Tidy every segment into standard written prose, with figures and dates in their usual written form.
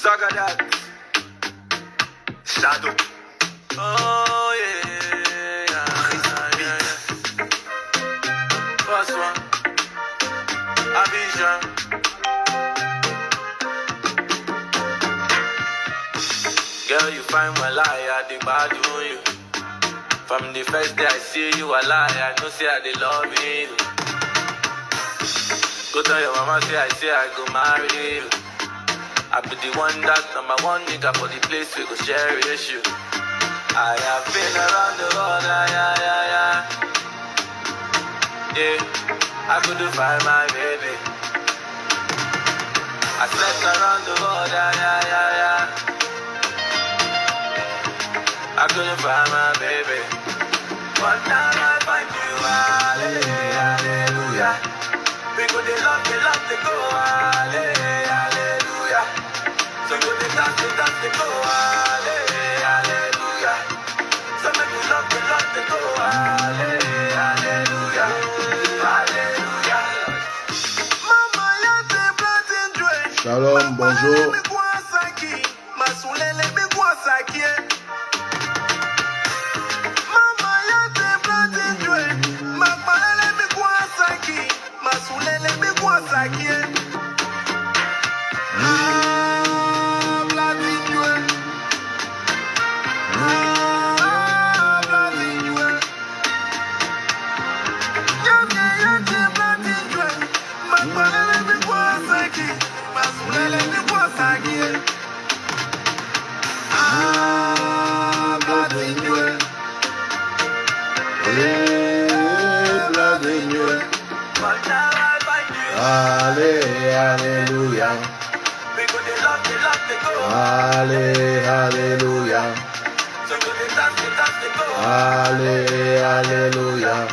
Zagadat. Shadow. Oh yeah. First one. Abidjan. Girl, you find my lie, I did bad on you. From the first day I see you, I lie, I know say I dey love you. Go tell your mama say I go marry you. I be the one that number one nigga for the place we go cherish you. I have been around the world, yeah. I couldn't find my baby. I slept around the world, yeah. I couldn't find my baby. But now I find you, hallelujah. We go they love, they go, hallelujah. So go they dance, they go, hallelujah. So make we love, they go, hallelujah. Hallelujah. Mama, y'a des platines jouées. Shalom, bonjour. Alléluia. Alléluia.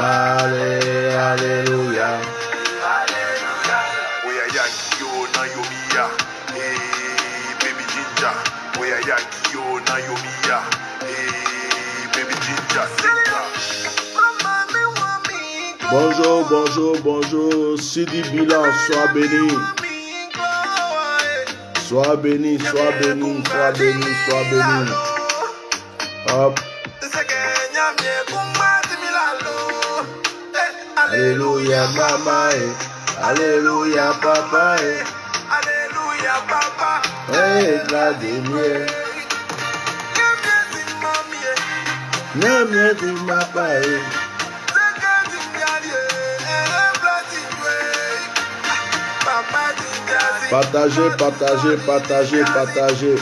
Alléluia. Alléluia. We are Yankee, oh, Nayomiya. Hey, baby ginger. We are Yankee, oh, Nayomiya. Hey, baby ginger. Bonjour, bonjour, bonjour. Sidi Bilan, sois béni. Sois béni, sois béni, sois béni, sois béni. Hop. Alléluia, maman. Alléluia, papa. Alléluia, papa. Hey, la demi. Nyamie di mapa. Partagez, partagez, partagez, partagez.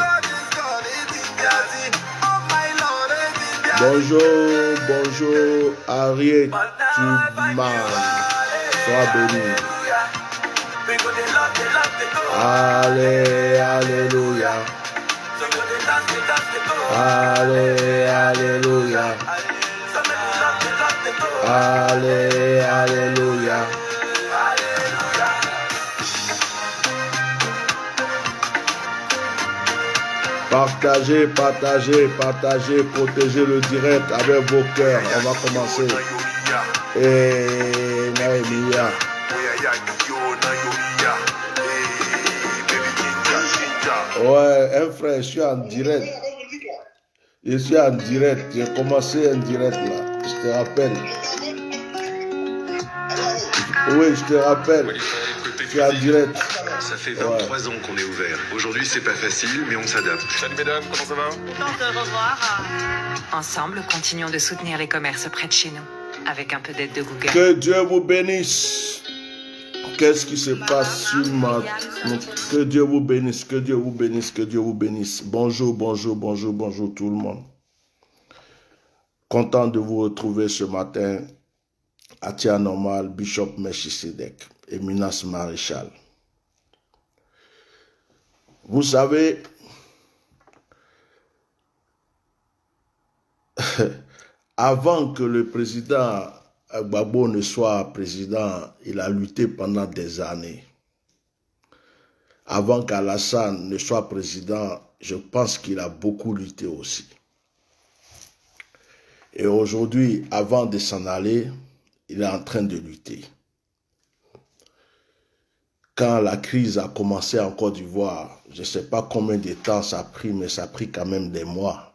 Bonjour, bonjour, Harriet Tuman. Sois béni. Allez, alléluia. Allez, alléluia. Allez, alléluia. Partagez, partagez, partagez, protégez le direct avec vos cœurs. On va commencer. Et Naïmia. Ouais, un frère, je suis en direct. Je suis en direct. J'ai commencé en direct là. Je te rappelle. Oui, je te rappelle. Je suis en direct. Ça fait 23 ans qu'on est ouvert. Aujourd'hui, c'est pas facile, mais on s'adapte. Salut mesdames, comment ça va? Content de revoir. Ensemble, continuons de soutenir les commerces près de chez nous, avec un peu d'aide de Google. Que Dieu vous bénisse. Qu'est-ce qui se passe sur ma... Que Dieu vous bénisse, que Dieu vous bénisse, que Dieu vous bénisse. Bonjour, bonjour, bonjour, bonjour tout le monde. Content de vous retrouver ce matin. Atia Normal, Bishop Melchisedek et Minas Maréchal. Vous savez, avant que le président Gbagbo ne soit président, il a lutté pendant des années. Avant qu'Alassane ne soit président, je pense qu'il a beaucoup lutté aussi. Et aujourd'hui, avant de s'en aller, il est en train de lutter. quand la crise a commencé en Côte d'Ivoire, je ne sais pas combien de temps ça a pris, mais ça a pris quand même des mois.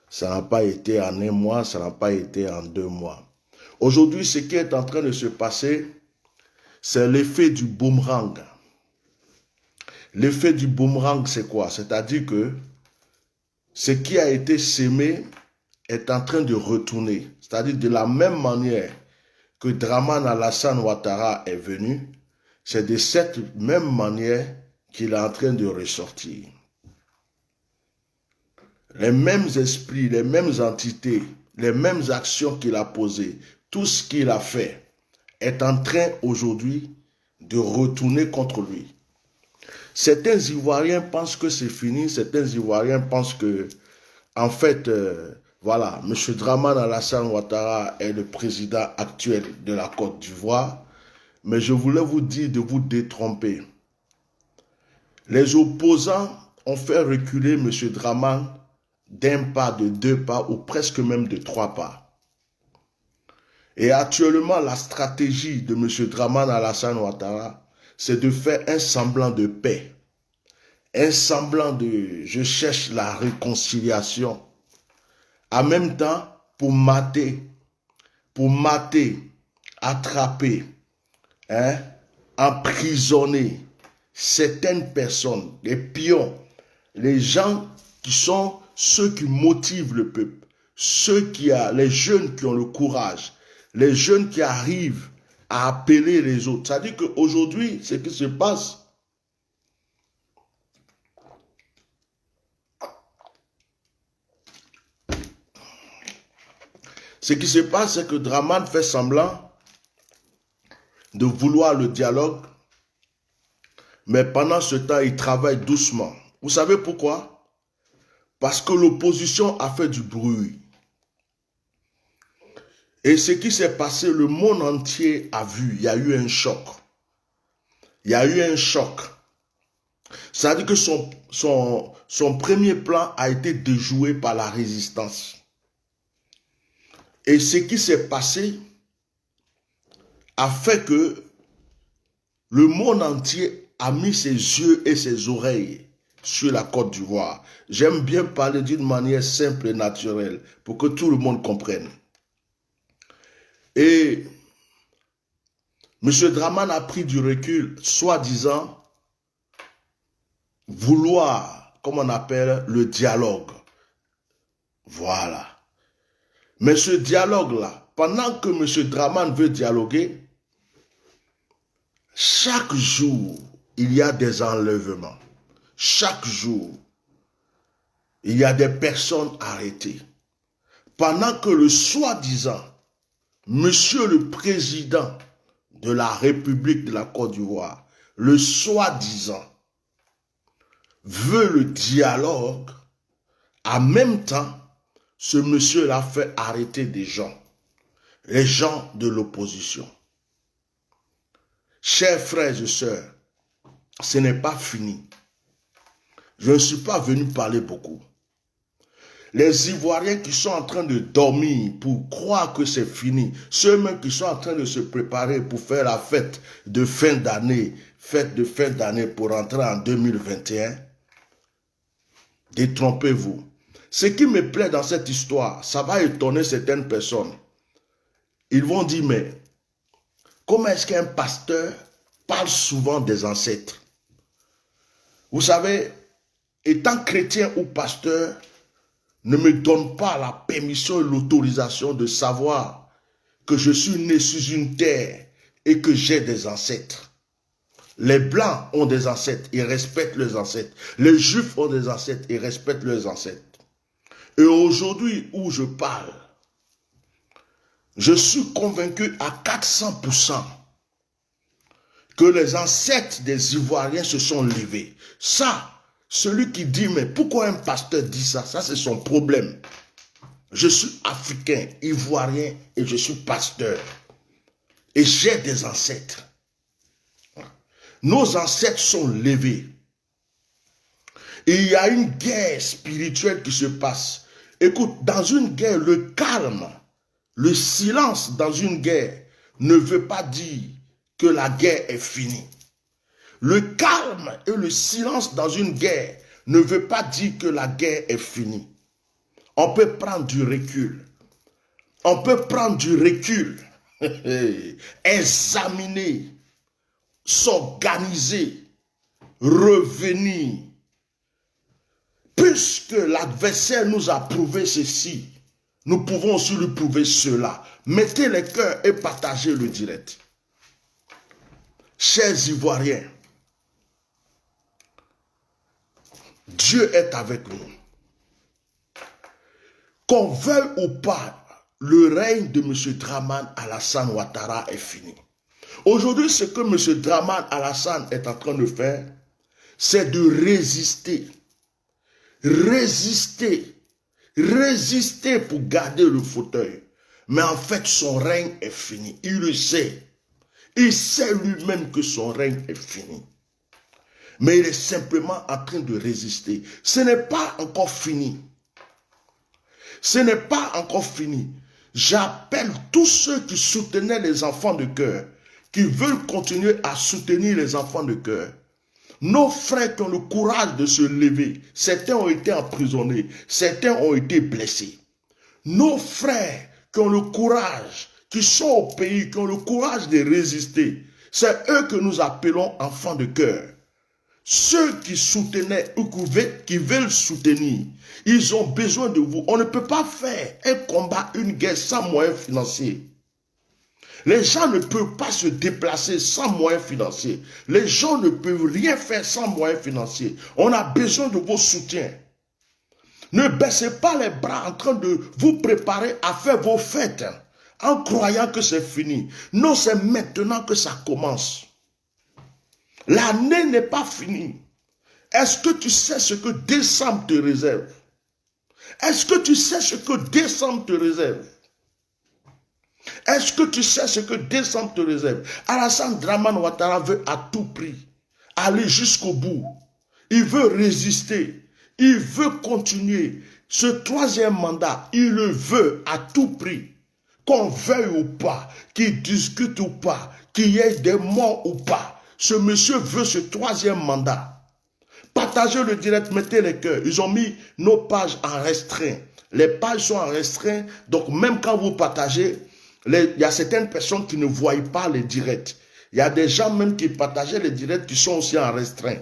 Ça n'a pas été en un mois, ça n'a pas été en 2 mois. Aujourd'hui, ce qui est en train de se passer, c'est l'effet du boomerang. L'effet du boomerang, c'est quoi? C'est-à-dire que ce qui a été sémé est en train de retourner. C'est-à-dire de la même manière que Dramane Alassane Ouattara est venu, c'est de cette même manière qu'il est en train de ressortir. Les mêmes esprits, les mêmes entités, les mêmes actions qu'il a posées, tout ce qu'il a fait est en train aujourd'hui de retourner contre lui. Certains Ivoiriens pensent que c'est fini, certains Ivoiriens pensent que, en fait, voilà, M. Dramane Alassane Ouattara est le président actuel de la Côte d'Ivoire, mais je voulais vous dire de vous détromper. Les opposants ont fait reculer M. Dramane d'un pas, de 2 pas ou presque même de 3 pas. Et actuellement, la stratégie de M. Dramane Alassane Ouattara, c'est de faire un semblant de paix, un semblant de « je cherche la réconciliation », en même temps pour mater, attraper, emprisonner certaines personnes, les pions, les gens qui sont ceux qui motivent le peuple, les jeunes qui ont le courage, les jeunes qui arrivent à appeler les autres. C'est-à-dire qu'aujourd'hui, ce qui se passe, c'est que Dramane fait semblant de vouloir le dialogue, mais pendant ce temps, il travaille doucement. Vous savez pourquoi? Parce que l'opposition a fait du bruit. Et ce qui s'est passé, le monde entier a vu, il y a eu un choc. Il y a eu un choc. C'est-à-dire que son premier plan a été déjoué par la résistance. Et ce qui s'est passé a fait que le monde entier a mis ses yeux et ses oreilles sur la Côte d'Ivoire. J'aime bien parler d'une manière simple et naturelle pour que tout le monde comprenne. Et M. Dramane a pris du recul, soi-disant vouloir, comme on appelle, le dialogue. Voilà. Mais ce dialogue-là, pendant que M. Dramane veut dialoguer, chaque jour, il y a des enlèvements. Chaque jour, il y a des personnes arrêtées. Pendant que le soi-disant, Monsieur le Président de la République de la Côte d'Ivoire, le soi-disant, veut le dialogue, en même temps, ce monsieur-là fait arrêter des gens, les gens de l'opposition. Chers frères et sœurs, ce n'est pas fini. Je ne suis pas venu parler beaucoup. Les Ivoiriens qui sont en train de dormir pour croire que c'est fini, ceux-mêmes qui sont en train de se préparer pour faire la fête de fin d'année pour entrer en 2021, détrompez-vous. Ce qui me plaît dans cette histoire, ça va étonner certaines personnes. Ils vont dire, mais comment est-ce qu'un pasteur parle souvent des ancêtres? Vous savez, étant chrétien ou pasteur, ne me donne pas la permission et l'autorisation de savoir que je suis né sur une terre et que j'ai des ancêtres. Les Blancs ont des ancêtres, ils respectent leurs ancêtres. Les Juifs ont des ancêtres, ils respectent leurs ancêtres. Et aujourd'hui où je parle, je suis convaincu à 400% que les ancêtres des Ivoiriens se sont levés. Ça, celui qui dit, mais pourquoi un pasteur dit ça? Ça, c'est son problème. Je suis africain, ivoirien et je suis pasteur. Et j'ai des ancêtres. Nos ancêtres sont levés. Et il y a une guerre spirituelle qui se passe. Écoute, dans une guerre, le calme, le silence dans une guerre ne veut pas dire que la guerre est finie. Le calme et le silence dans une guerre ne veut pas dire que la guerre est finie. On peut prendre du recul. On peut prendre du recul. Examiner, s'organiser, revenir. Puisque l'adversaire nous a prouvé ceci, nous pouvons aussi lui prouver cela. Mettez les cœurs et partagez le direct. Chers Ivoiriens, Dieu est avec nous. Qu'on veuille ou pas, le règne de M. Dramane Alassane Ouattara est fini. Aujourd'hui, ce que M. Dramane Alassane est en train de faire, c'est de résister. Résister. Résister pour garder le fauteuil. Mais en fait, son règne est fini. Il le sait. Il sait lui-même que son règne est fini. Mais il est simplement en train de résister. Ce n'est pas encore fini. Ce n'est pas encore fini. J'appelle tous ceux qui soutenaient les enfants de cœur, qui veulent continuer à soutenir les enfants de cœur. Nos frères qui ont le courage de se lever, certains ont été emprisonnés, certains ont été blessés. Nos frères qui ont le courage, qui sont au pays, qui ont le courage de résister, c'est eux que nous appelons enfants de cœur. Ceux qui soutenaient ou qui veulent soutenir, ils ont besoin de vous. On ne peut pas faire un combat, une guerre sans moyens financiers. Les gens ne peuvent pas se déplacer sans moyens financiers. Les gens ne peuvent rien faire sans moyens financiers. On a besoin de vos soutiens. Ne baissez pas les bras en train de vous préparer à faire vos fêtes en croyant que c'est fini. Non, c'est maintenant que ça commence. L'année n'est pas finie. Est-ce que tu sais ce que décembre te réserve? Est-ce que tu sais ce que décembre te réserve? Est-ce que tu sais ce que décembre te réserve? Alassane Dramane Ouattara veut à tout prix aller jusqu'au bout. Il veut résister. Il veut continuer. Ce troisième mandat, il le veut à tout prix. Qu'on veuille ou pas, qu'il discute ou pas, qu'il y ait des morts ou pas. Ce monsieur veut ce troisième mandat. Partagez le direct, mettez les cœurs. Ils ont mis nos pages en restreint. Les pages sont en restreint. Donc même quand vous partagez, il y a certaines personnes qui ne voient pas les directs. Il y a des gens même qui partageaient les directs qui sont aussi en restreint.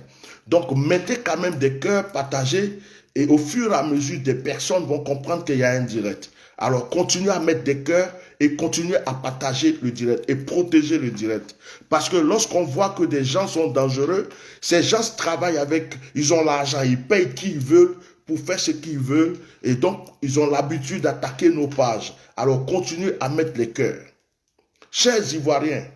Donc mettez quand même des cœurs, partagez. Et au fur et à mesure, des personnes vont comprendre qu'il y a un direct. Alors continuez à mettre des cœurs et continuez à partager le direct et protéger le direct. Parce que lorsqu'on voit que des gens sont dangereux, ces gens travaillent avec, ils ont l'argent, ils payent qui ils veulent pour faire ce qu'ils veulent. Et donc, ils ont l'habitude d'attaquer nos pages. Alors continuez à mettre les cœurs. Chers Ivoiriens,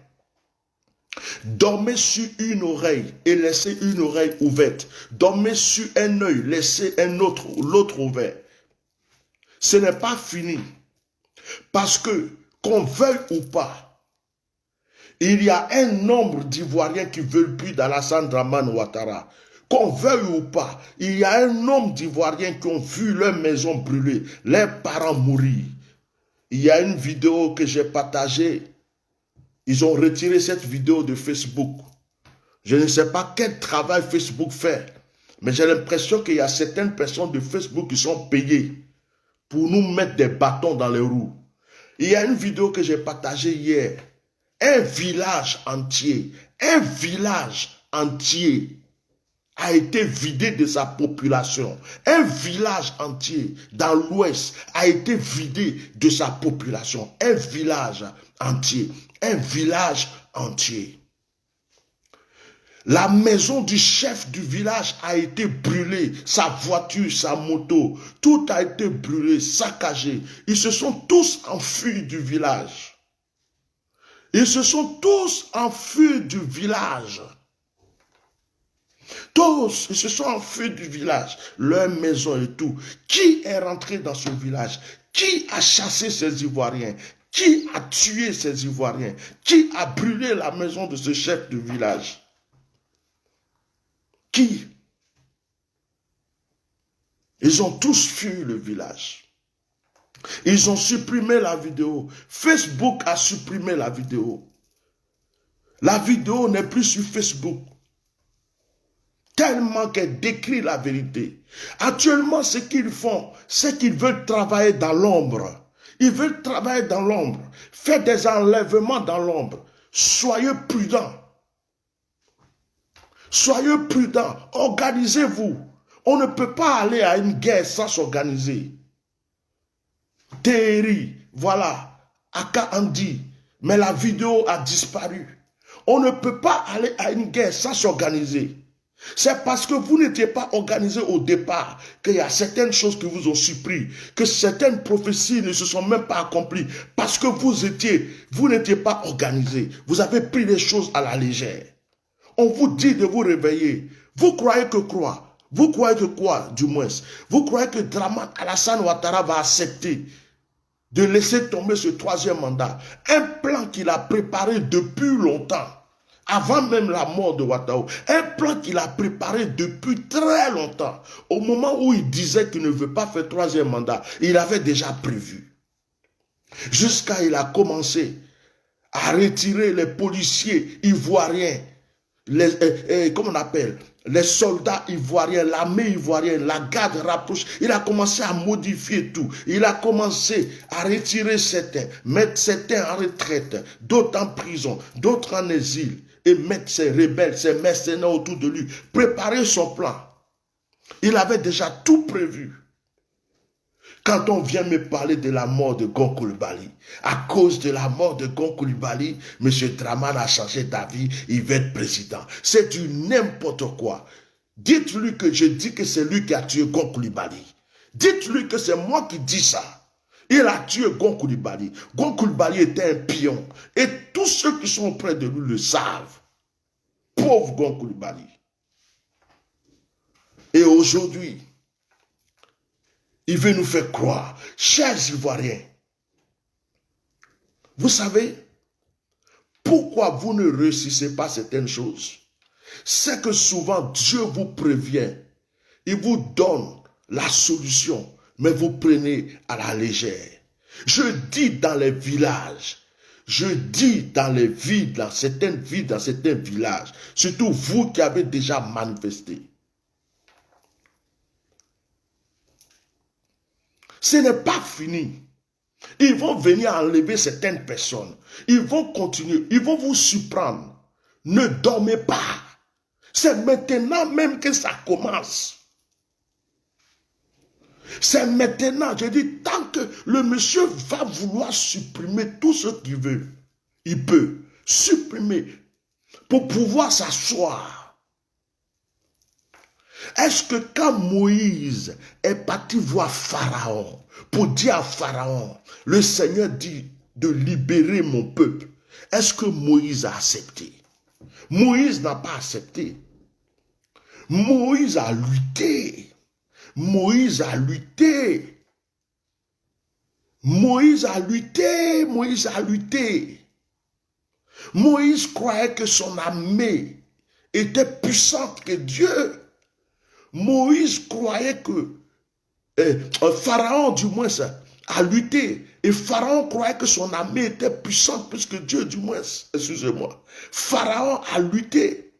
dormez sur une oreille et laissez une oreille ouverte. Dormez sur un œil, laissez l'autre ouvert. Ce n'est pas fini. Parce que, qu'on veuille ou pas, il y a un nombre d'Ivoiriens qui veulent plus d'Alassane Dramane Ouattara. Qu'on veuille ou pas, il y a un nombre d'Ivoiriens qui ont vu leur maison brûler, leurs parents mourir. Il y a une vidéo que j'ai partagée. Ils ont retiré cette vidéo de Facebook. Je ne sais pas quel travail Facebook fait, mais j'ai l'impression qu'il y a certaines personnes de Facebook qui sont payées pour nous mettre des bâtons dans les roues. Il y a une vidéo que j'ai partagée hier. Un village entier a été vidé de sa population. Un village entier dans l'ouest a été vidé de sa population. Un village entier. La maison du chef du village a été brûlée, sa voiture, sa moto, tout a été brûlé, saccagé. Ils se sont tous enfuis du village. Tous ils se sont enfuis du village, leur maison et tout. Qui est rentré dans ce village? Qui a chassé ces Ivoiriens? Qui a tué ces Ivoiriens? Qui a brûlé la maison de ce chef de village? Qui? Ils ont tous fui le village. Ils ont supprimé la vidéo. Facebook a supprimé la vidéo. La vidéo n'est plus sur Facebook. tellement qu'elle décrit la vérité. Actuellement, ce qu'ils font, c'est qu'ils veulent travailler dans l'ombre. Ils veulent travailler dans l'ombre, faire des enlèvements dans l'ombre. Soyez prudents. Soyez prudents. Organisez-vous. On ne peut pas aller à une guerre sans s'organiser. Terry, voilà, Aka Andy, mais la vidéo a disparu. On ne peut pas aller à une guerre sans s'organiser. C'est parce que vous n'étiez pas organisé au départ qu'il y a certaines choses qui vous ont surpris, que certaines prophéties ne se sont même pas accomplies parce que vous n'étiez pas organisé. Vous avez pris les choses à la légère. On vous dit de vous réveiller. Vous croyez que quoi? Vous croyez que quoi, du moins? Vous croyez que Dramane Alassane Ouattara va accepter de laisser tomber ce troisième mandat? Un plan qu'il a préparé depuis longtemps. Avant même la mort de Ouattara, un plan qu'il a préparé depuis très longtemps. Au moment où il disait qu'il ne veut pas faire troisième mandat, il avait déjà prévu. Jusqu'à il a commencé à retirer les policiers ivoiriens, comment on appelle, les soldats ivoiriens, l'armée ivoirienne, la garde rapproche. Il a commencé à modifier tout. Il a commencé à retirer certains, mettre certains en retraite, d'autres en prison, d'autres en exil, et mettre ses rebelles, ses mercenaires autour de lui, préparer son plan. Il avait déjà tout prévu. Quand on vient me parler de la mort de Gon Coulibaly, à cause de la mort de Gon Coulibaly, M. Dramane a changé d'avis, il veut être président. C'est du n'importe quoi. Dites-lui que je dis que c'est lui qui a tué Gon Coulibaly. Dites-lui que c'est moi qui dis ça. Il a tué Gon Coulibaly. Gon Coulibaly était un pion. Et tous ceux qui sont près de lui le savent. Pauvre Gon Coulibaly. Et aujourd'hui, il veut nous faire croire, chers Ivoiriens, vous savez, pourquoi vous ne réussissez pas certaines choses? C'est que souvent Dieu vous prévient, il vous donne la solution, mais vous prenez à la légère. Je dis dans les villages, je dis dans les villes, dans certaines villes, dans certains villages, surtout vous qui avez déjà manifesté. Ce n'est pas fini. Ils vont venir enlever certaines personnes. Ils vont continuer. Ils vont vous surprendre. Ne dormez pas. C'est maintenant même que ça commence. C'est maintenant. Je dis, tant que le monsieur va vouloir supprimer tout ce qu'il veut, il peut supprimer pour pouvoir s'asseoir. Est-ce que quand Moïse est parti voir Pharaon, pour dire à Pharaon, le Seigneur dit de libérer mon peuple, est-ce que Moïse a accepté? Moïse n'a pas accepté. Moïse a lutté. Moïse a lutté. Moïse a lutté. Moïse a lutté. Moïse croyait que son armée était puissante que Dieu. Moïse croyait que Pharaon, du moins, a lutté. Et Pharaon croyait que son armée était puissante plus que Dieu, du moins. Excusez-moi. Pharaon a lutté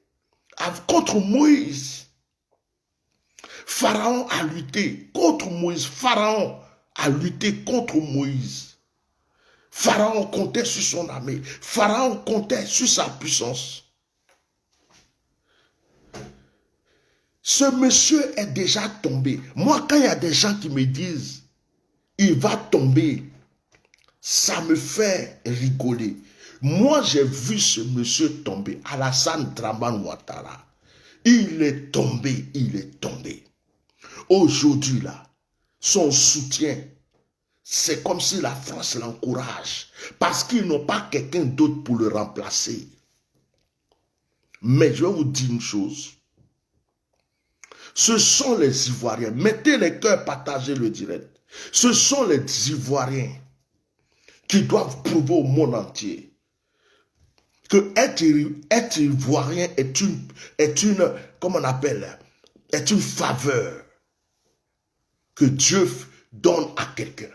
contre Moïse. Pharaon a lutté contre Moïse. Pharaon a lutté contre Moïse. Pharaon comptait sur son armée. Pharaon comptait sur sa puissance. Ce monsieur est déjà tombé. Moi, quand il y a des gens qui me disent, il va tomber, ça me fait rigoler. Moi, j'ai vu ce monsieur tomber, Alassane Dramane Ouattara. Il est tombé, il est tombé. Aujourd'hui, là, son soutien, c'est comme si la France l'encourage, parce qu'ils n'ont pas quelqu'un d'autre pour le remplacer. Mais je vais vous dire une chose. Ce sont les Ivoiriens. Mettez les cœurs, partagez le direct. Ce sont les Ivoiriens qui doivent prouver au monde entier que être Ivoirien est une, comment on appelle, est une faveur que Dieu donne à quelqu'un.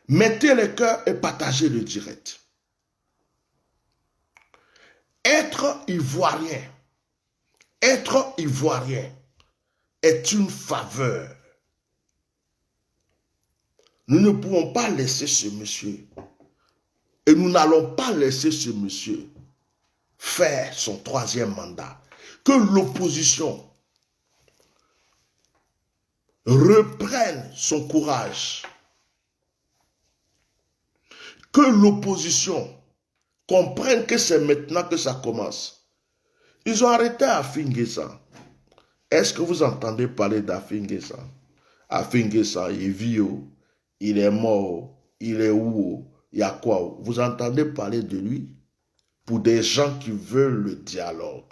Mettez les cœurs et partagez le direct. Être Ivoirien, Être ivoirien est une faveur. Nous ne pouvons pas laisser ce monsieur, et nous n'allons pas laisser ce monsieur faire son 3e mandat. Que l'opposition reprenne son courage. Que l'opposition comprenne que c'est maintenant que ça commence. Ils ont arrêté Afinguessa. Est-ce que vous entendez parler d'Afinguessa? Afinguessa, il vit où? Il est mort, il est où? Il y a quoi? Vous entendez parler de lui? Pour des gens qui veulent le dialogue.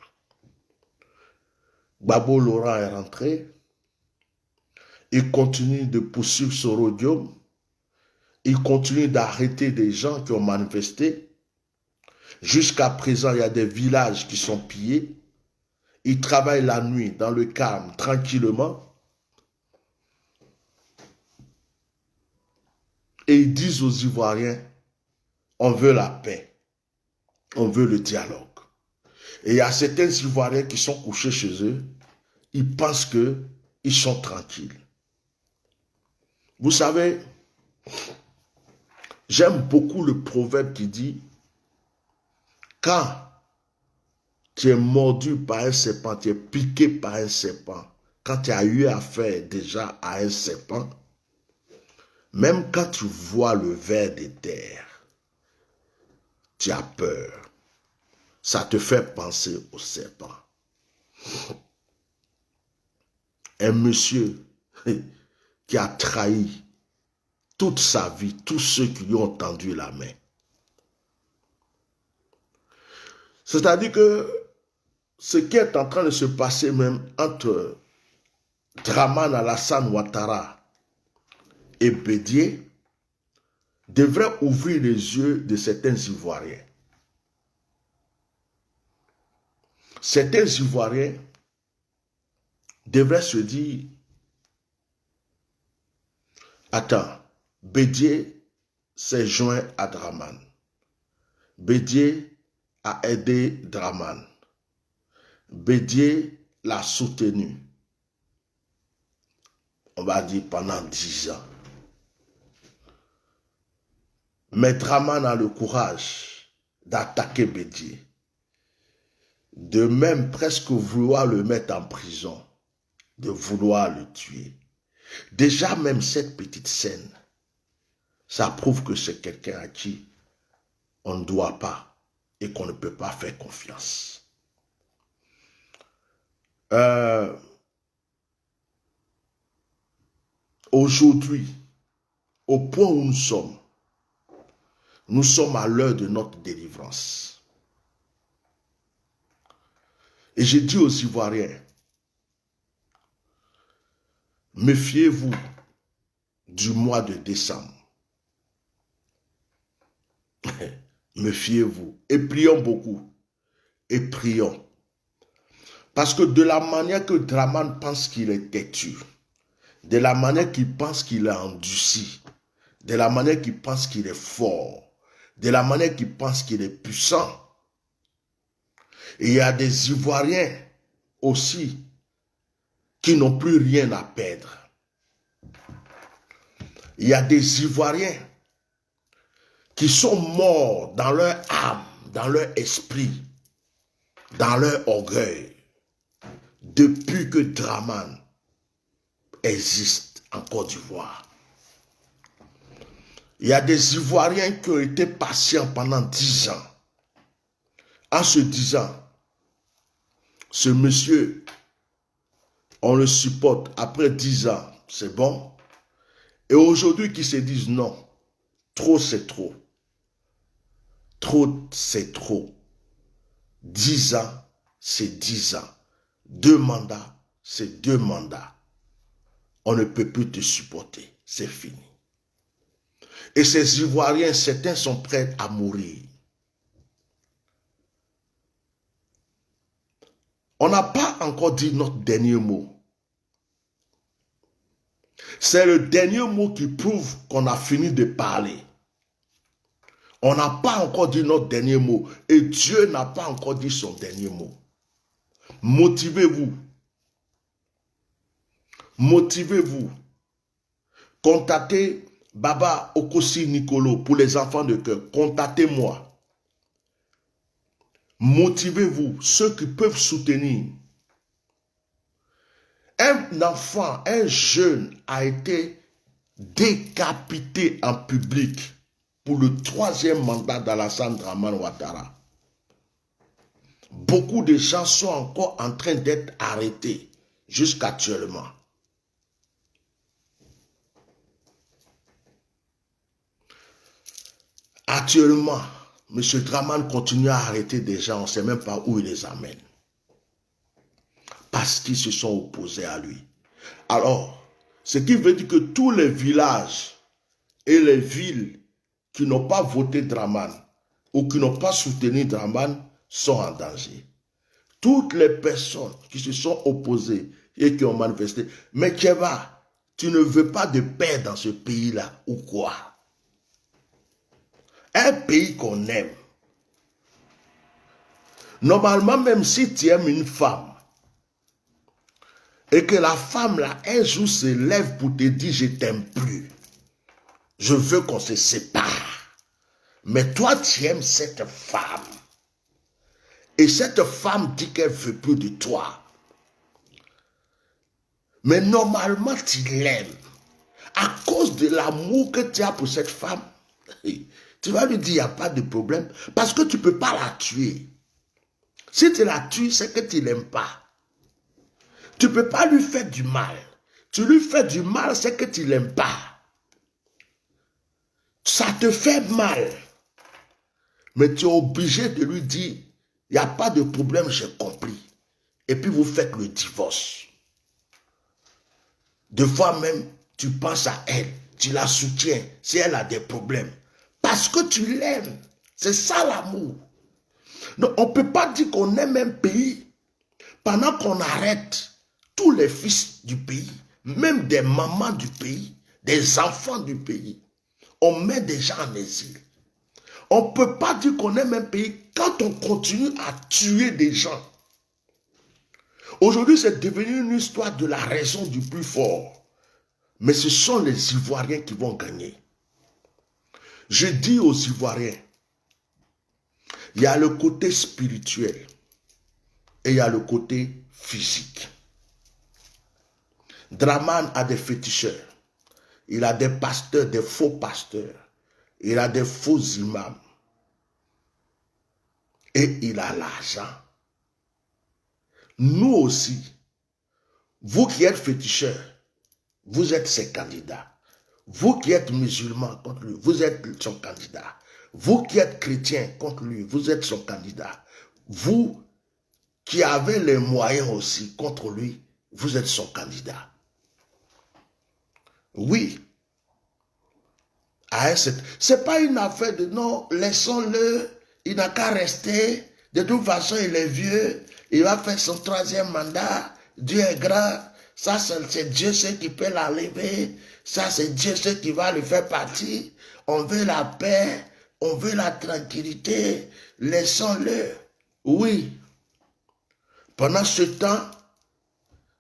Gbagbo Laurent est rentré. Il continue de poursuivre ce rhodium. Il continue d'arrêter des gens qui ont manifesté. Jusqu'à présent, il y a des villages qui sont pillés. Il travaille la nuit dans le calme, tranquillement. Et ils disent aux Ivoiriens, on veut la paix, on veut le dialogue. Et il y a certains Ivoiriens qui sont couchés chez eux, ils pensent qu'ils sont tranquilles. Vous savez, j'aime beaucoup le proverbe qui dit, quand tu es mordu par un serpent, tu es piqué par un serpent, quand tu as eu affaire déjà à un serpent, même quand tu vois le ver des terres, tu as peur. Ça te fait penser au serpent. Un monsieur qui a trahi toute sa vie, tous ceux qui lui ont tendu la main. C'est-à-dire que ce qui est en train de se passer même entre Dramane Alassane Ouattara et Bédié devrait ouvrir les yeux de certains Ivoiriens. Certains Ivoiriens devraient se dire, attends, Bédié s'est joint à Dramane. Bédié a aidé Dramane. Bédié l'a soutenu. On va dire pendant 10 ans. Mais Dramane a le courage d'attaquer Bédié. De même presque vouloir le mettre en prison. De vouloir le tuer. Déjà même cette petite scène, ça prouve que c'est quelqu'un à qui on ne doit pas et qu'on ne peut pas faire confiance. Aujourd'hui, au point où nous sommes à l'heure de notre délivrance. Et j'ai dit aux Ivoiriens, méfiez-vous du mois de décembre. Méfiez-vous. Et prions beaucoup. Et prions. Parce que de la manière que Dramane pense qu'il est têtu, de la manière qu'il pense qu'il est endurci, de la manière qu'il pense qu'il est fort, de la manière qu'il pense qu'il est puissant, et il y a des Ivoiriens aussi qui n'ont plus rien à perdre. Il y a des Ivoiriens qui sont morts dans leur âme, dans leur esprit, dans leur orgueil, depuis que Dramane existe en Côte d'Ivoire. Il y a des Ivoiriens qui ont été patients pendant 10 ans, en se disant, ce monsieur, on le supporte, après 10 ans, c'est bon. Et aujourd'hui, qui se disent non, trop c'est trop. Trop c'est trop. 10 ans, c'est 10 ans. 2 mandats, c'est 2 mandats. On ne peut plus te supporter, c'est fini. Et ces Ivoiriens, certains sont prêts à mourir. On n'a pas encore dit notre dernier mot. C'est le dernier mot qui prouve qu'on a fini de parler. On n'a pas encore dit notre dernier mot. Et Dieu n'a pas encore dit son dernier mot. Motivez-vous. Motivez-vous. Contactez Baba Okosi Nicolo pour les enfants de cœur. Contactez-moi. Motivez-vous. Ceux qui peuvent soutenir. Un enfant, un jeune a été décapité en public pour le 3e mandat d'Alassane Dramane Ouattara. Beaucoup de gens sont encore en train d'être arrêtés jusqu'actuellement. Actuellement, M. Dramane continue à arrêter des gens, on ne sait même pas où il les amène. Parce qu'ils se sont opposés à lui. Alors, ce qui veut dire que tous les villages et les villes qui n'ont pas voté Dramane ou qui n'ont pas soutenu Dramane sont en danger. Toutes les personnes qui se sont opposées et qui ont manifesté, mais Keva, tu ne veux pas de paix dans ce pays-là ou quoi? Un pays qu'on aime. Normalement, même si tu aimes une femme, et que la femme là, un jour se lève pour te dire je t'aime plus, je veux qu'on se sépare. Mais toi tu aimes cette femme. Et cette femme dit qu'elle ne veut plus de toi. Mais normalement tu l'aimes. À cause de l'amour que tu as pour cette femme, tu vas lui dire il n'y a pas de problème. Parce que tu ne peux pas la tuer. Si tu la tues, c'est que tu ne l'aimes pas. Tu ne peux pas lui faire du mal. Tu lui fais du mal, c'est que tu ne l'aimes pas. Ça te fait mal. Mais tu es obligé de lui dire, il n'y a pas de problème, j'ai compris. Et puis vous faites le divorce. Des fois même, tu penses à elle, tu la soutiens si elle a des problèmes. Parce que tu l'aimes. C'est ça l'amour. Donc on ne peut pas dire qu'on aime un pays pendant qu'on arrête tous les fils du pays, même des mamans du pays, des enfants du pays. On met des gens en exil. On ne peut pas dire qu'on aime un pays quand on continue à tuer des gens. Aujourd'hui, c'est devenu une histoire de la raison du plus fort. Mais ce sont les Ivoiriens qui vont gagner. Je dis aux Ivoiriens, il y a le côté spirituel et il y a le côté physique. Dramane a des féticheurs. Il a des pasteurs, des faux pasteurs. Il a des faux imams. Et il a l'argent. Nous aussi, vous qui êtes féticheurs, vous êtes ses candidats. Vous qui êtes musulmans contre lui, vous êtes son candidat. Vous qui êtes chrétiens contre lui, vous êtes son candidat. Vous qui avez les moyens aussi contre lui, vous êtes son candidat. Oui. C'est pas une affaire de non, laissons-le, il n'a qu'à rester. De toute façon, il est vieux, il va faire son 3e mandat. Dieu est grand. Ça, c'est Dieu ce qui peut l'enlever. Ça, c'est Dieu ce qui va le faire partir. On veut la paix, on veut la tranquillité. Laissons-le. Oui. Pendant ce temps,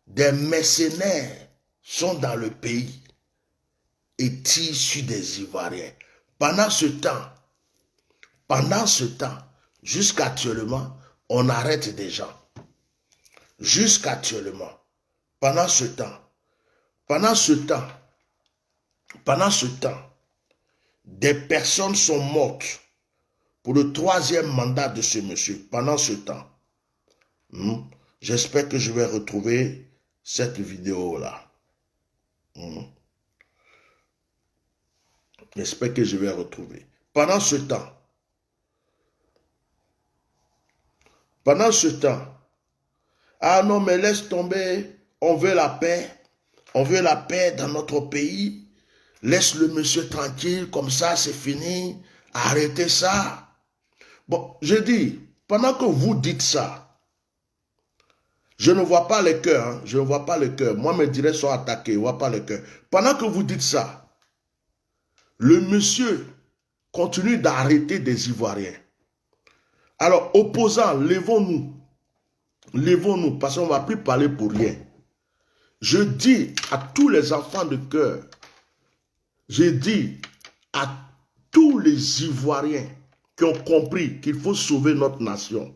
des mercenaires sont dans le pays et tirent sur des Ivoiriens. Pendant ce temps, jusqu'actuellement, on arrête des gens. Jusqu'actuellement. Pendant ce temps, des personnes sont mortes pour le 3e mandat de ce monsieur. Pendant ce temps. J'espère que je vais retrouver cette vidéo-là. J'espère que je vais retrouver. Pendant ce temps, ah non, mais laisse tomber, on veut la paix dans notre pays, laisse le monsieur tranquille, comme ça c'est fini, arrêtez ça. Bon, je dis, pendant que vous dites ça, je ne vois pas les cœurs, je ne vois pas les cœurs, moi mes directs sont attaqués, je ne vois pas les cœurs. Pendant que vous dites ça, le monsieur continue d'arrêter des Ivoiriens. Alors, opposants, levons-nous. Levons-nous parce qu'on ne va plus parler pour rien. Je dis à tous les enfants de cœur, je dis à tous les Ivoiriens qui ont compris qu'il faut sauver notre nation.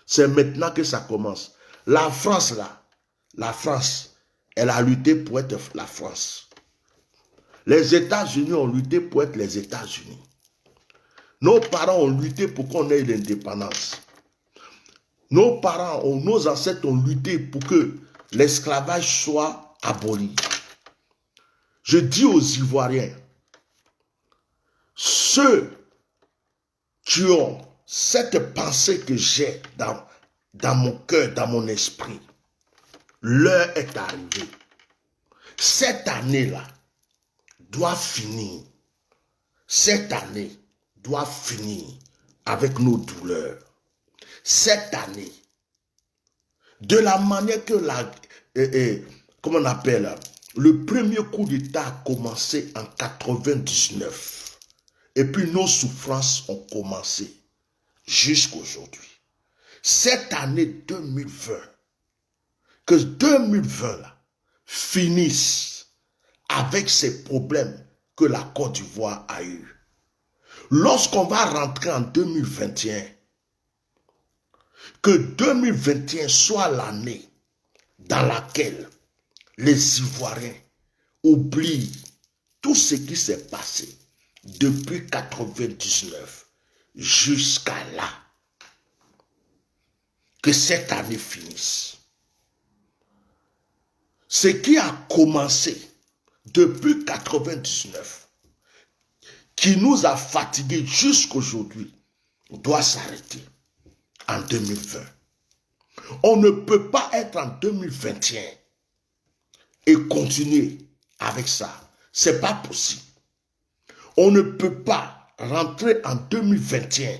C'est maintenant que ça commence. La France, là, la France, elle a lutté pour être la France. Les États-Unis ont lutté pour être les États-Unis. Nos parents ont lutté pour qu'on ait l'indépendance. Nos parents, nos ancêtres ont lutté pour que l'esclavage soit aboli. Je dis aux Ivoiriens, ceux qui ont cette pensée que j'ai dans mon cœur, dans mon esprit, l'heure est arrivée. Cette année-là doit finir. Cette année doit finir avec nos douleurs. Cette année, de la manière que comment on appelle, le premier coup d'État a commencé en 99. Et puis nos souffrances ont commencé jusqu'à aujourd'hui. Cette année 2020, que 2020 là, finisse avec ces problèmes que la Côte d'Ivoire a eu. Lorsqu'on va rentrer en 2021, que 2021 soit l'année dans laquelle les Ivoiriens oublient tout ce qui s'est passé depuis 99 jusqu'à là. Que cette année finisse. Ce qui a commencé depuis 99, qui nous a fatigués jusqu'aujourd'hui, doit s'arrêter en 2020. On ne peut pas être en 2021 et continuer avec ça. C'est pas possible. On ne peut pas rentrer en 2021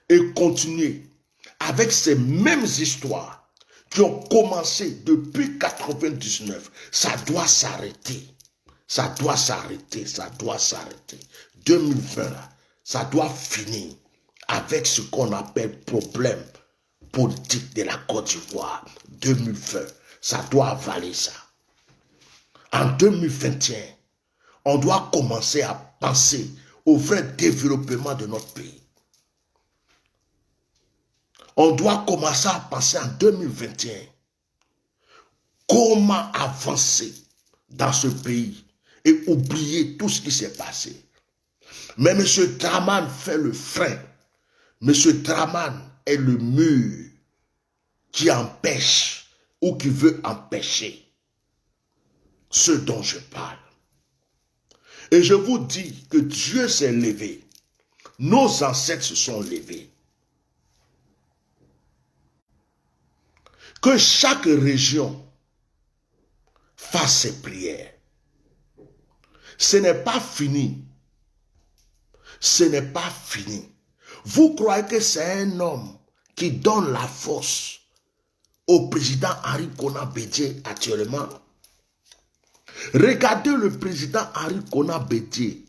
et continuer avec ces mêmes histoires qui ont commencé depuis 99. Ça doit s'arrêter. Ça doit s'arrêter. Ça doit s'arrêter. 2020, ça doit finir avec ce qu'on appelle problème politique de la Côte d'Ivoire. 2020, ça doit avaler ça. En 2021, on doit commencer à penser au vrai développement de notre pays. On doit commencer à penser en 2021 comment avancer dans ce pays et oublier tout ce qui s'est passé. Mais M. Draman fait le frein. M. Draman est le mur qui empêche ou qui veut empêcher ce dont je parle. Et je vous dis que Dieu s'est levé. Nos ancêtres se sont levés. Que chaque région fasse ses prières. Ce n'est pas fini. Ce n'est pas fini. Vous croyez que c'est un homme qui donne la force au président Henri Konan Bédié actuellement? Regardez le président Henri Konan Bédié.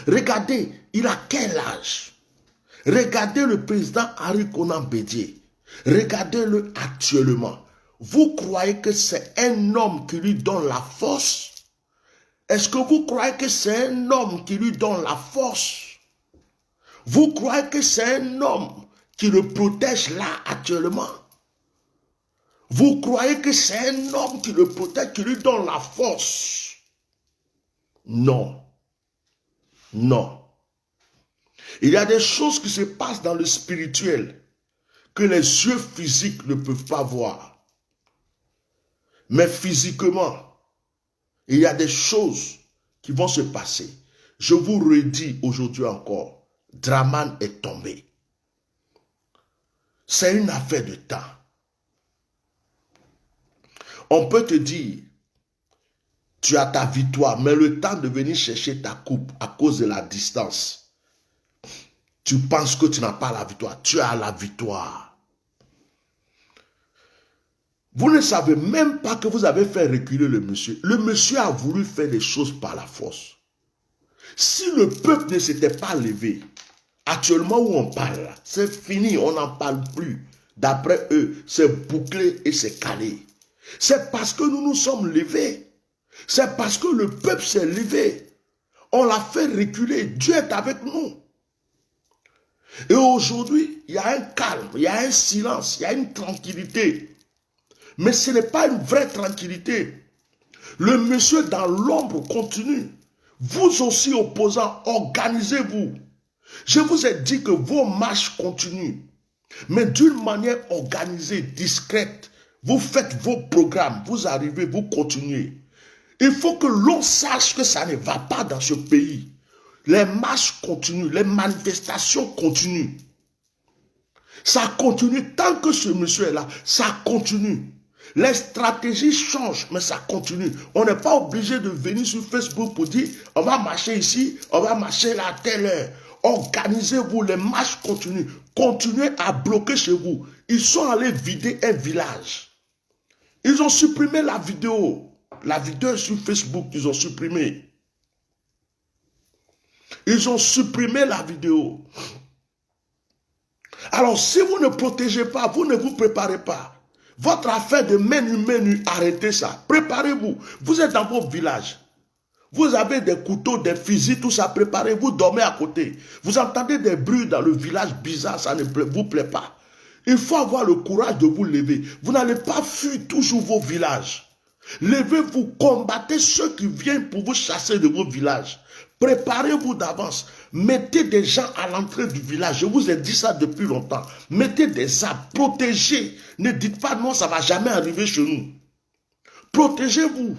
Regardez, il a quel âge? Regardez le président Henri Konan Bédié. Regardez-le actuellement. Vous croyez que c'est un homme qui lui donne la force? Est-ce que vous croyez que c'est un homme qui lui donne la force? Vous croyez que c'est un homme qui le protège là actuellement? Vous croyez que c'est un homme qui le protège, qui lui donne la force? Non. Non. Il y a des choses qui se passent dans le spirituel que les yeux physiques ne peuvent pas voir. Mais physiquement, il y a des choses qui vont se passer. Je vous redis aujourd'hui encore, Draman est tombé. C'est une affaire de temps. On peut te dire, tu as ta victoire, mais le temps de venir chercher ta coupe à cause de la distance, tu penses que tu n'as pas la victoire. Tu as la victoire. Vous ne savez même pas que vous avez fait reculer le monsieur. Le monsieur a voulu faire des choses par la force. Si le peuple ne s'était pas levé, Actuellement où on parle, c'est fini, on n'en parle plus. D'après eux, c'est bouclé et c'est calé. C'est parce que nous nous sommes levés. C'est parce que le peuple s'est levé. On l'a fait reculer. Dieu est avec nous. Et aujourd'hui, il y a un calme, il y a un silence, il y a une tranquillité. Mais ce n'est pas une vraie tranquillité. Le monsieur dans l'ombre continue. Vous aussi, opposants, organisez-vous. Je vous ai dit que vos marches continuent. Mais d'une manière organisée, discrète. Vous faites vos programmes, vous arrivez, vous continuez. Il faut que l'on sache que ça ne va pas dans ce pays. Les marches continuent, les manifestations continuent. Ça continue tant que ce monsieur est là, ça continue. Les stratégies changent, mais ça continue. On n'est pas obligé de venir sur Facebook pour dire on va marcher ici, on va marcher là à telle heure. Organisez-vous, les marches continuent. Continuez à bloquer chez vous. Ils sont allés vider un village. Ils ont supprimé la vidéo. La vidéo est sur Facebook, ils ont supprimé. Ils ont supprimé la vidéo. Alors, si vous ne protégez pas, vous ne vous préparez pas. Votre affaire de menu, arrêtez ça. Préparez-vous. Vous êtes dans vos villages. Vous avez des couteaux, des fusils, tout ça. Préparez-vous, dormez à côté. Vous entendez des bruits dans le village bizarre, ça ne vous plaît pas. Il faut avoir le courage de vous lever. Vous n'allez pas fuir toujours vos villages. Levez-vous, combattez ceux qui viennent pour vous chasser de vos villages. Préparez-vous d'avance. Mettez des gens à l'entrée du village. Je vous ai dit ça depuis longtemps. Mettez des arbres, protégez. Ne dites pas non, ça ne va jamais arriver chez nous. Protégez-vous.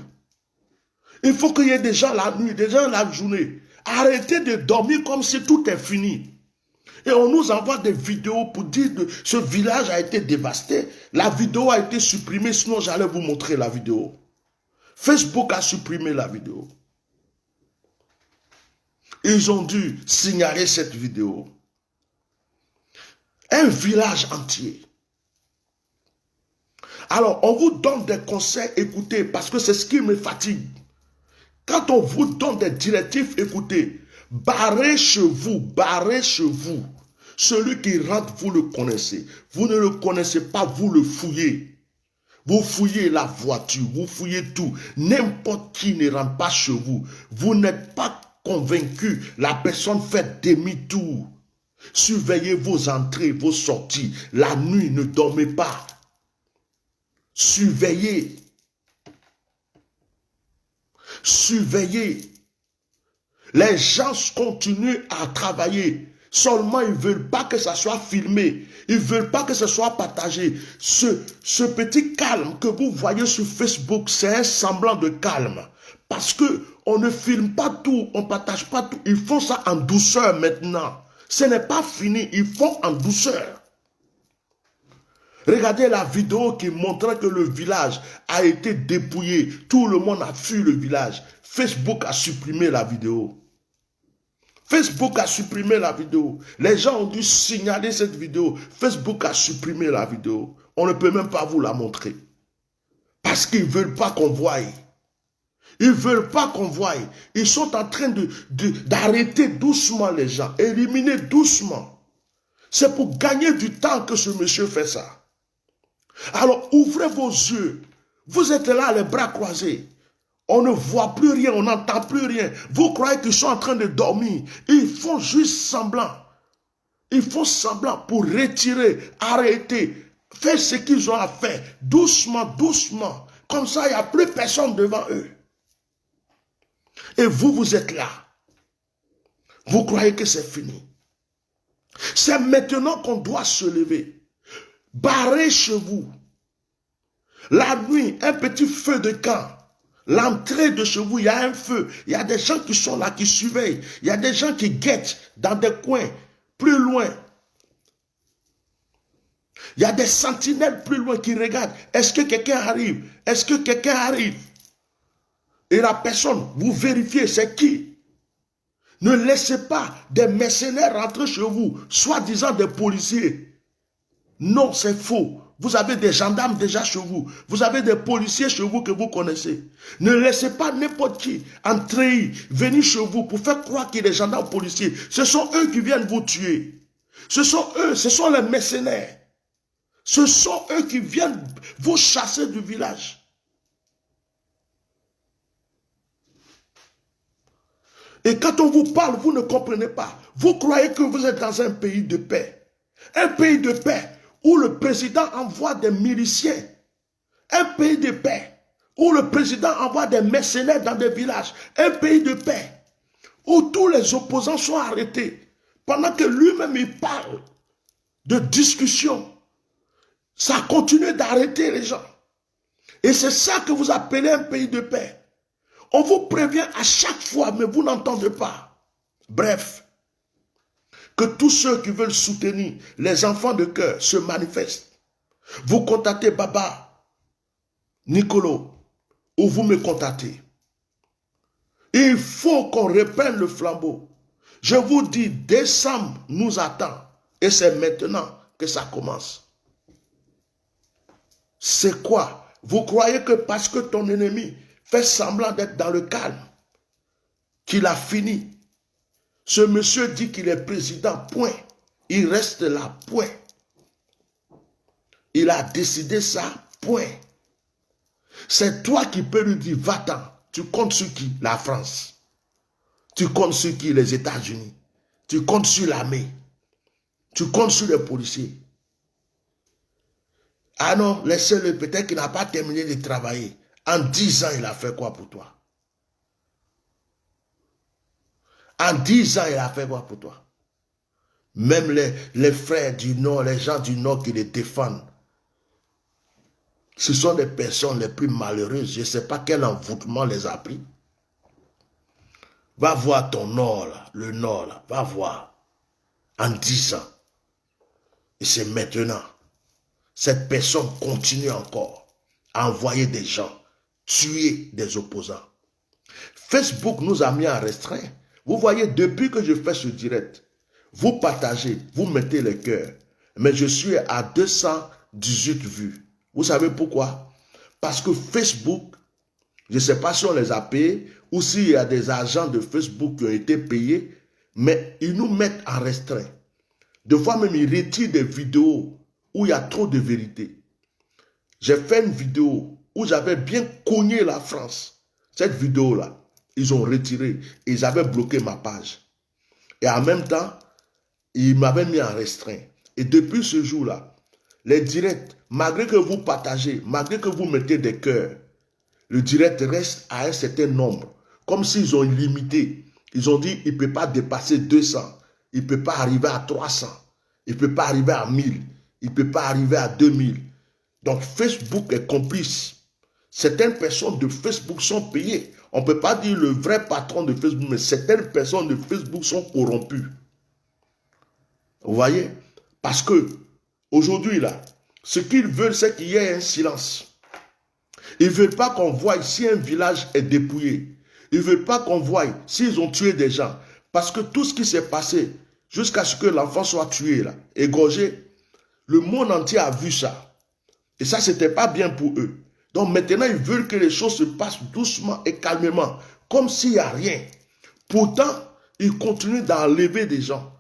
Il faut qu'il y ait des gens la nuit, des gens la journée. Arrêtez de dormir comme si tout est fini. Et on nous envoie des vidéos pour dire que ce village a été dévasté. La vidéo a été supprimée, sinon j'allais vous montrer la vidéo. Facebook a supprimé la vidéo. Ils ont dû signaler cette vidéo. Un village entier. Alors, on vous donne des conseils, écoutez, parce que c'est ce qui me fatigue. Quand on vous donne des directives, écoutez, barrez chez vous. Celui qui rentre, vous le connaissez. Vous ne le connaissez pas, vous le fouillez. Vous fouillez la voiture, vous fouillez tout. N'importe qui ne rentre pas chez vous. Vous n'êtes pas convaincu, la personne fait demi-tour. Surveillez vos entrées, vos sorties. La nuit, ne dormez pas. Surveillez. Surveillez. Les gens continuent à travailler. Seulement, ils ne veulent pas que ça soit filmé. Ils ne veulent pas que ce soit partagé. Ce petit calme que vous voyez sur Facebook, c'est un semblant de calme. Parce qu'on ne filme pas tout, on ne partage pas tout. Ils font ça en douceur maintenant. Ce n'est pas fini, ils font en douceur. Regardez la vidéo qui montrait que le village a été dépouillé. Tout le monde a fui le village. Facebook a supprimé la vidéo. Facebook a supprimé la vidéo. Les gens ont dû signaler cette vidéo. Facebook a supprimé la vidéo. On ne peut même pas vous la montrer. Parce qu'ils ne veulent pas qu'on voie. Ils ne veulent pas qu'on voie. Ils sont en train d'arrêter doucement les gens. Éliminer doucement. C'est pour gagner du temps que ce monsieur fait ça. Alors ouvrez vos yeux. Vous êtes là les bras croisés. On ne voit plus rien, on n'entend plus rien. Vous croyez qu'ils sont en train de dormir. Ils font juste semblant. Ils font semblant pour retirer, arrêter, faire ce qu'ils ont à faire. Doucement, doucement. Comme ça, il n'y a plus personne devant eux. Et vous, vous êtes là. Vous croyez que c'est fini. C'est maintenant qu'on doit se lever. Barrez chez vous. La nuit, un petit feu de camp. L'entrée de chez vous, il y a un feu. Il y a des gens qui sont là, qui surveillent. Il y a des gens qui guettent dans des coins, plus loin. Il y a des sentinelles plus loin qui regardent. Est-ce que quelqu'un arrive? Est-ce que quelqu'un arrive? Et la personne, vous vérifiez, c'est qui? Ne laissez pas des mercenaires rentrer chez vous, soi-disant des policiers. Non, c'est faux. Vous avez des gendarmes déjà chez vous. Vous avez des policiers chez vous que vous connaissez. Ne laissez pas n'importe qui entrer, venir chez vous pour faire croire qu'il y a des gendarmes policiers. Ce sont eux qui viennent vous tuer. Ce sont eux, ce sont les mercenaires. Ce sont eux qui viennent vous chasser du village. Et quand on vous parle, vous ne comprenez pas. Vous croyez que vous êtes dans un pays de paix. Un pays de paix où le président envoie des miliciens. Un pays de paix où le président envoie des mercenaires dans des villages. Un pays de paix où tous les opposants sont arrêtés. Pendant que lui-même il parle de discussion. Ça continue d'arrêter les gens. Et c'est ça que vous appelez un pays de paix. On vous prévient à chaque fois, mais vous n'entendez pas. Bref, que tous ceux qui veulent soutenir les enfants de cœur se manifestent. Vous contactez Baba, Nicolo, ou vous me contactez. Il faut qu'on reprenne le flambeau. Je vous dis, décembre nous attend. Et c'est maintenant que ça commence. C'est quoi? Vous croyez que parce que ton ennemi fait semblant d'être dans le calme, qu'il a fini? Ce monsieur dit qu'il est président, point. Il reste là, point. Il a décidé ça, point. C'est toi qui peux lui dire, va-t'en. Tu comptes sur qui? La France. Tu comptes sur qui? Les États-Unis. Tu comptes sur l'armée. Tu comptes sur les policiers. Ah non, laissez-le, peut-être qu'il n'a pas terminé de travailler. En 10 ans, il a fait quoi pour toi? En 10 ans, il a fait quoi pour toi? Même les frères du Nord, les gens du Nord qui les défendent, ce sont les personnes les plus malheureuses. Je ne sais pas quel envoûtement les a pris. Va voir ton Nord, là, le Nord, là, va voir. En 10 ans. Et c'est maintenant. Cette personne continue encore à envoyer des gens, tuer des opposants. Facebook nous a mis en restreint. Vous voyez, depuis que je fais ce direct, vous partagez, vous mettez les cœurs. Mais je suis à 218 vues. Vous savez pourquoi? Parce que Facebook, je ne sais pas si on les a payés ou s'il y a des agents de Facebook qui ont été payés, mais ils nous mettent en restreint. Des fois même, ils retirent des vidéos où il y a trop de vérité. J'ai fait une vidéo où j'avais bien cogné la France. Cette vidéo-là, ils ont retiré. Ils avaient bloqué ma page. Et en même temps, ils m'avaient mis en restreint. Et depuis ce jour-là, les directs, malgré que vous partagez, malgré que vous mettez des cœurs, le direct reste à un certain nombre. Comme s'ils ont limité. Ils ont dit, il ne peut pas dépasser 200. Il ne peut pas arriver à 300. Il ne peut pas arriver à 1000. Il ne peut pas arriver à 2000. Donc Facebook est complice. Certaines personnes de Facebook sont payées. On ne peut pas dire le vrai patron de Facebook, mais certaines personnes de Facebook sont corrompues. Vous voyez? Parce que aujourd'hui, là, ce qu'ils veulent, c'est qu'il y ait un silence. Ils ne veulent pas qu'on voie si un village est dépouillé. Ils ne veulent pas qu'on voie s'ils ont tué des gens. Parce que tout ce qui s'est passé, jusqu'à ce que l'enfant soit tué, là, égorgé, le monde entier a vu ça. Et ça, ce n'était pas bien pour eux. Donc maintenant, ils veulent que les choses se passent doucement et calmement, comme s'il n'y a rien. Pourtant, ils continuent d'enlever des gens.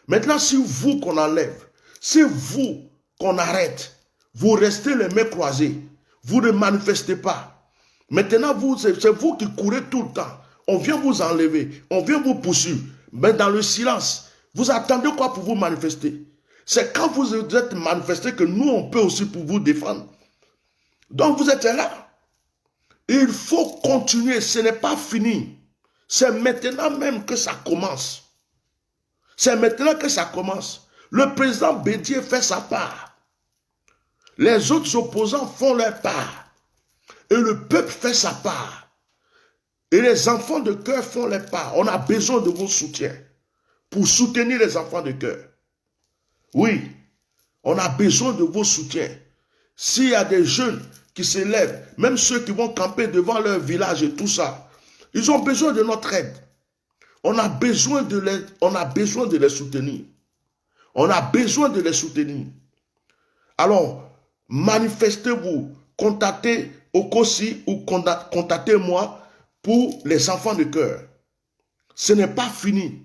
Maintenant, si vous qu'on enlève, si vous qu'on arrête, vous restez les mains croisées, vous ne manifestez pas. Maintenant, c'est vous qui courez tout le temps. On vient vous enlever, on vient vous poursuivre. Mais dans le silence, vous attendez quoi pour vous manifester? C'est quand vous êtes manifesté que nous, on peut aussi pour vous défendre. Donc vous êtes là. Il faut continuer, ce n'est pas fini. C'est maintenant même que ça commence. C'est maintenant que ça commence. Le président Bédié fait sa part. Les autres opposants font leur part. Et le peuple fait sa part. Et les enfants de cœur font leur part. On a besoin de vos soutiens pour soutenir les enfants de cœur. Oui, on a besoin de vos soutiens. S'il y a des jeunes qui se lèvent, même ceux qui vont camper devant leur village et tout ça, ils ont besoin de notre aide. On a besoin de les soutenir. On a besoin de les soutenir. Alors, Manifestez-vous. Contactez Okosi ou contactez-moi pour les enfants de cœur. Ce n'est pas fini.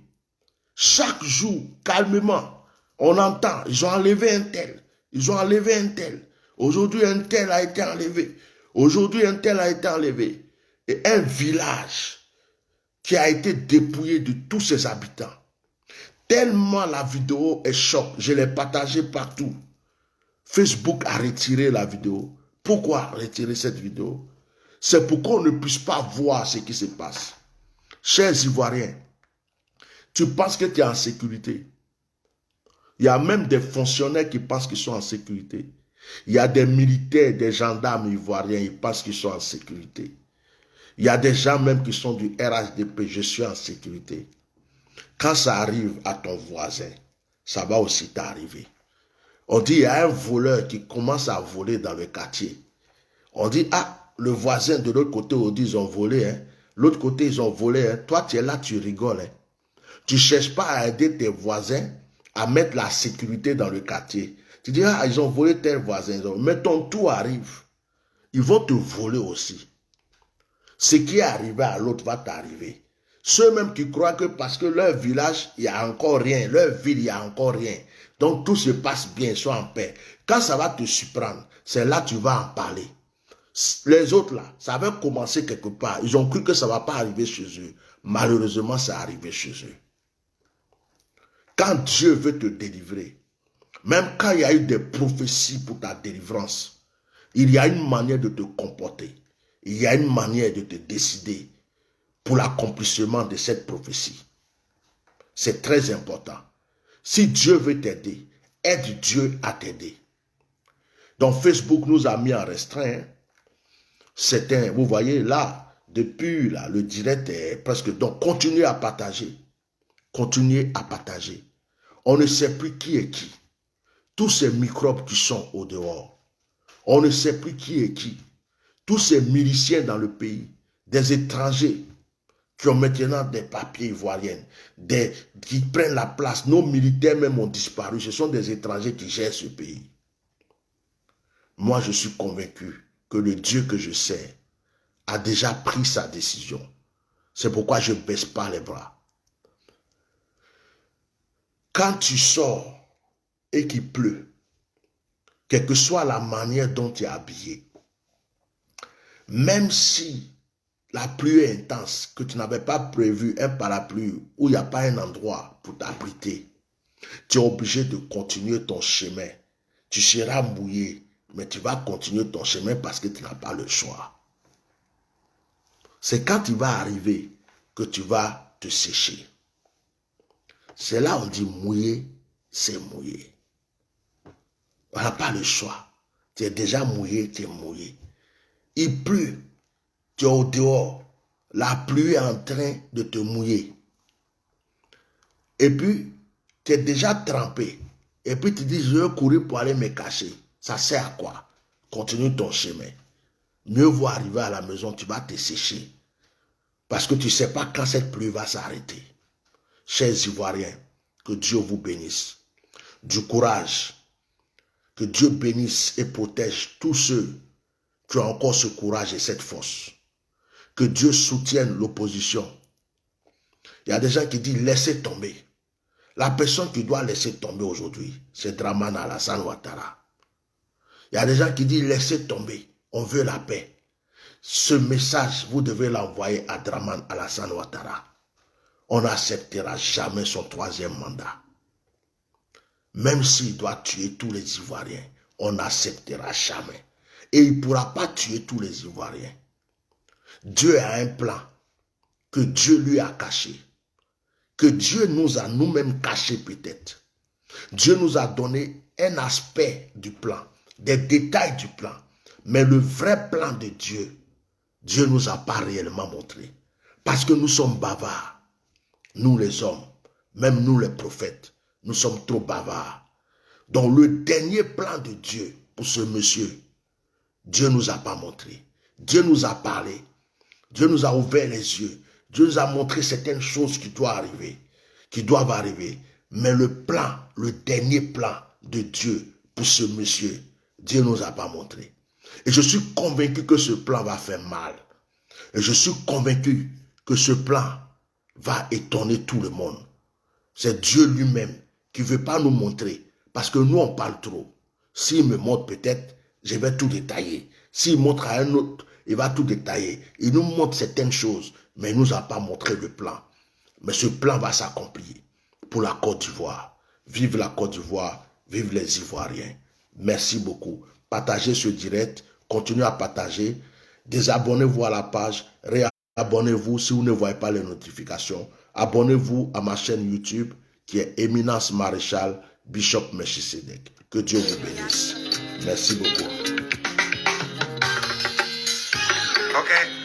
Chaque jour, calmement, on entend, ils ont enlevé un tel. Ils ont enlevé un tel. Aujourd'hui, un tel a été enlevé. Aujourd'hui, un tel a été enlevé. Et un village qui a été dépouillé de tous ses habitants. Tellement la vidéo est choc. Je l'ai partagée partout. Facebook a retiré la vidéo. Pourquoi retirer cette vidéo? C'est pour qu'on ne puisse pas voir ce qui se passe. Chers Ivoiriens, tu penses que tu es en sécurité. Il y a même des fonctionnaires qui pensent qu'ils sont en sécurité. Il y a des militaires, des gendarmes ivoiriens, ils pensent qu'ils sont en sécurité. Il y a des gens même qui sont du RHDP, je suis en sécurité. Quand ça arrive à ton voisin, ça va aussi t'arriver. On dit, il y a un voleur qui commence à voler dans le quartier. On dit, ah, le voisin de l'autre côté, on dit, ils ont volé. Hein. L'autre côté, ils ont volé. Hein. Toi, tu es là, tu rigoles. Hein. Tu ne cherches pas à aider tes voisins à mettre la sécurité dans le quartier. Tu dis, ah, ils ont volé tel voisin. Mais ton tour arrive. Ils vont te voler aussi. Ce qui est arrivé à l'autre va t'arriver. Ceux-mêmes qui croient que parce que leur village, il n'y a encore rien. Leur ville, il n'y a encore rien. Donc tout se passe bien, ils sont en paix. Quand ça va te surprendre, c'est là que tu vas en parler. Les autres là, ça va commencer quelque part. Ils ont cru que ça ne va pas arriver chez eux. Malheureusement, ça est arrivé chez eux. Quand Dieu veut te délivrer, même quand il y a eu des prophéties pour ta délivrance, il y a une manière de te comporter. Il y a une manière de te décider pour l'accomplissement de cette prophétie. C'est très important. Si Dieu veut t'aider, aide Dieu à t'aider. Donc Facebook nous a mis en restreint. Vous voyez là, depuis là, le direct est presque... Donc continuez à partager. Continuez à partager. On ne sait plus qui est qui. Tous ces microbes qui sont au dehors. On ne sait plus qui est qui. Tous ces miliciens dans le pays, des étrangers qui ont maintenant des papiers ivoiriens, qui prennent la place. Nos militaires même ont disparu. Ce sont des étrangers qui gèrent ce pays. Moi, je suis convaincu que le Dieu que je sais a déjà pris sa décision. C'est pourquoi je ne baisse pas les bras. Quand tu sors et qu'il pleut, quelle que soit la manière dont tu es habillé, même si la pluie est intense, que tu n'avais pas prévu un parapluie où il n'y a pas un endroit pour t'abriter, tu es obligé de continuer ton chemin. Tu seras mouillé, mais tu vas continuer ton chemin parce que tu n'as pas le choix. C'est quand il va arriver que tu vas te sécher. C'est là on dit mouillé, c'est mouillé. On n'a pas le choix. Tu es déjà mouillé, tu es mouillé. Il pleut, tu es au dehors. La pluie est en train de te mouiller. Et puis, tu es déjà trempé. Et puis tu dis, je vais courir pour aller me cacher. Ça sert à quoi? Continue ton chemin. Mieux vaut arriver à la maison, tu vas te sécher. Parce que tu ne sais pas quand cette pluie va s'arrêter. Chers Ivoiriens, que Dieu vous bénisse. Du courage. Que Dieu bénisse et protège tous ceux qui ont encore ce courage et cette force. Que Dieu soutienne l'opposition. Il y a des gens qui disent laissez tomber. La personne qui doit laisser tomber aujourd'hui, c'est Dramane Alassane Ouattara. Il y a des gens qui disent laissez tomber. On veut la paix. Ce message, vous devez l'envoyer à Dramane Alassane Ouattara. On n'acceptera jamais son troisième mandat. Même s'il doit tuer tous les Ivoiriens, on n'acceptera jamais. Et il ne pourra pas tuer tous les Ivoiriens. Dieu a un plan que Dieu lui a caché. Que Dieu nous a nous-mêmes caché peut-être. Dieu nous a donné un aspect du plan, des détails du plan. Mais le vrai plan de Dieu, Dieu ne nous a pas réellement montré. Parce que nous sommes bavards. Nous les hommes, même nous les prophètes, nous sommes trop bavards. Donc le dernier plan de Dieu pour ce monsieur, Dieu ne nous a pas montré. Dieu nous a parlé. Dieu nous a ouvert les yeux. Dieu nous a montré certaines choses qui doivent arriver. Mais le plan, le dernier plan de Dieu pour ce monsieur, Dieu ne nous a pas montré. Et je suis convaincu que ce plan va faire mal. Et je suis convaincu que ce plan va étonner tout le monde. C'est Dieu lui-même qui ne veut pas nous montrer. Parce que nous, on parle trop. S'il me montre peut-être, je vais tout détailler. S'il montre à un autre, il va tout détailler. Il nous montre certaines choses, mais il ne nous a pas montré le plan. Mais ce plan va s'accomplir pour la Côte d'Ivoire. Vive la Côte d'Ivoire, vive les Ivoiriens. Merci beaucoup. Partagez ce direct, continuez à partager. Désabonnez-vous à la page, réabonnez-vous si vous ne voyez pas les notifications. Abonnez-vous à ma chaîne YouTube qui est Éminence Maréchal Bishop Melchisedec. Que Dieu vous bénisse. Merci beaucoup. Okay.